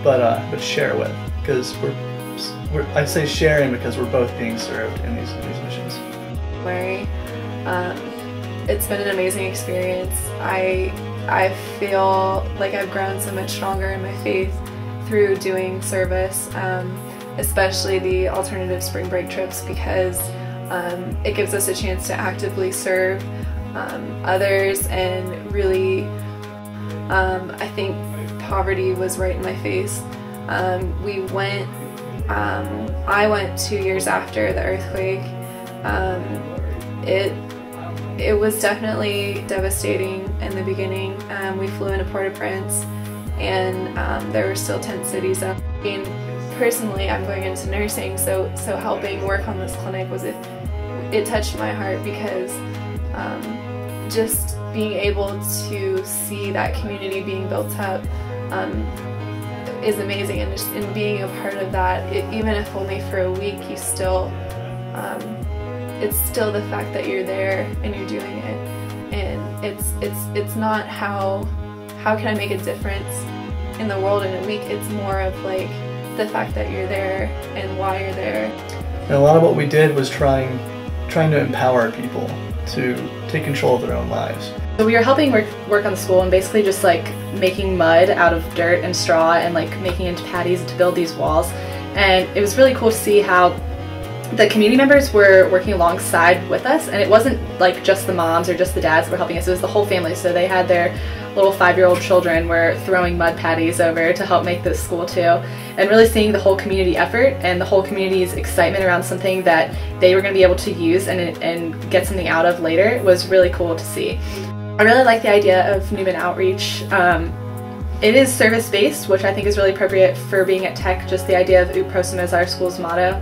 but share with, because I'd say sharing because we're both being served in these missions. It's been an amazing experience. I feel like I've grown so much stronger in my faith through doing service, especially the alternative spring break trips, because it gives us a chance to actively serve others, and really I think poverty was right in my face. I went 2 years after the earthquake. It was definitely devastating in the beginning. We flew into Port-au-Prince, and there were still tent cities up. I mean, personally, I'm going into nursing, so helping work on this clinic it touched my heart, because just being able to see that community being built up is amazing, and just in being a part of that, even if only for a week, you still it's still the fact that you're there and you're doing it, and it's not how can I make a difference in the world in a week. It's more of like the fact that you're there and why you're there. And a lot of what we did was trying to empower people to take control of their own lives. So we were helping work on the school, and basically just like making mud out of dirt and straw and like making into patties to build these walls. And it was really cool to see how the community members were working alongside with us, and it wasn't like just the moms or just the dads that were helping us, it was the whole family. So they had their little 5-year-old children were throwing mud patties over to help make this school too, and really seeing the whole community effort and the whole community's excitement around something that they were going to be able to use and get something out of later was really cool to see. I really like the idea of Newman Outreach. It is service-based, which I think is really appropriate for being at Tech, just the idea of Ut Prosim as our school's motto.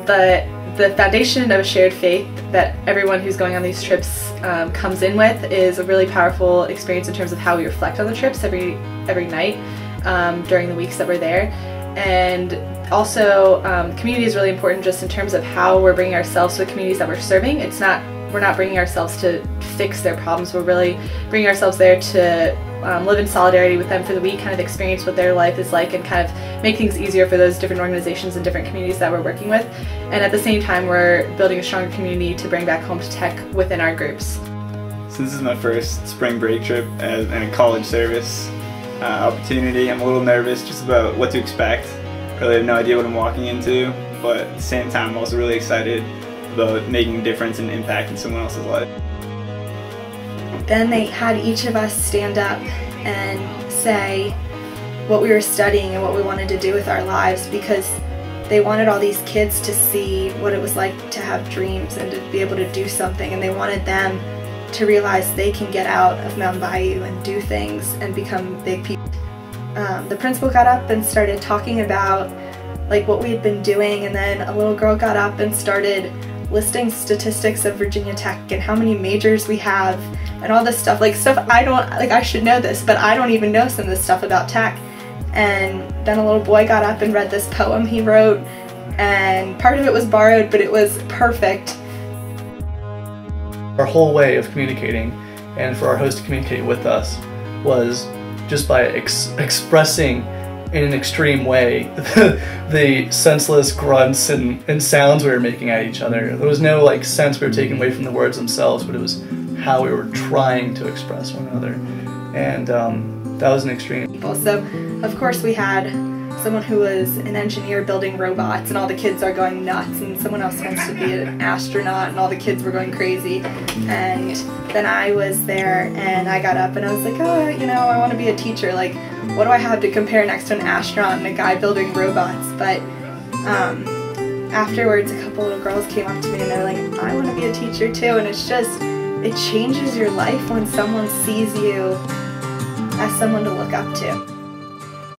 But the foundation of a shared faith that everyone who's going on these trips comes in with is a really powerful experience in terms of how we reflect on the trips every night during the weeks that we're there. And also, community is really important just in terms of how we're bringing ourselves to the communities that we're serving. We're not bringing ourselves to fix their problems, we're really bringing ourselves there to live in solidarity with them for the week, kind of experience what their life is like, and kind of make things easier for those different organizations and different communities that we're working with. And at the same time, we're building a stronger community to bring back home to Tech within our groups. So this is my first spring break trip and a college service opportunity. I'm a little nervous just about what to expect. Really have no idea what I'm walking into, but at the same time I'm also really excited about making a difference and impact in someone else's life. Then they had each of us stand up and say what we were studying and what we wanted to do with our lives, because they wanted all these kids to see what it was like to have dreams and to be able to do something, and they wanted them to realize they can get out of Mountain Bayou and do things and become big people. The principal got up and started talking about like what we had been doing, and then a little girl got up and started listing statistics of Virginia Tech and how many majors we have and all this stuff, I should know this, but I don't even know some of this stuff about Tech. And then a little boy got up and read this poem he wrote, and part of it was borrowed, but it was perfect. Our whole way of communicating, and for our host to communicate with us, was just by expressing in an extreme way the senseless grunts and sounds we were making at each other. There was no like sense we were taking away from the words themselves, but it was how we were trying to express one another, and that was an extreme. So of course we had someone who was an engineer building robots, and all the kids are going nuts, and someone else wants to be an astronaut, and all the kids were going crazy. And then I was there, and I got up and I was like, oh, you know, I want to be a teacher. Like, what do I have to compare next to an astronaut and a guy building robots? But afterwards, a couple little girls came up to me and they're like, I want to be a teacher too. And it's just, it changes your life when someone sees you as someone to look up to.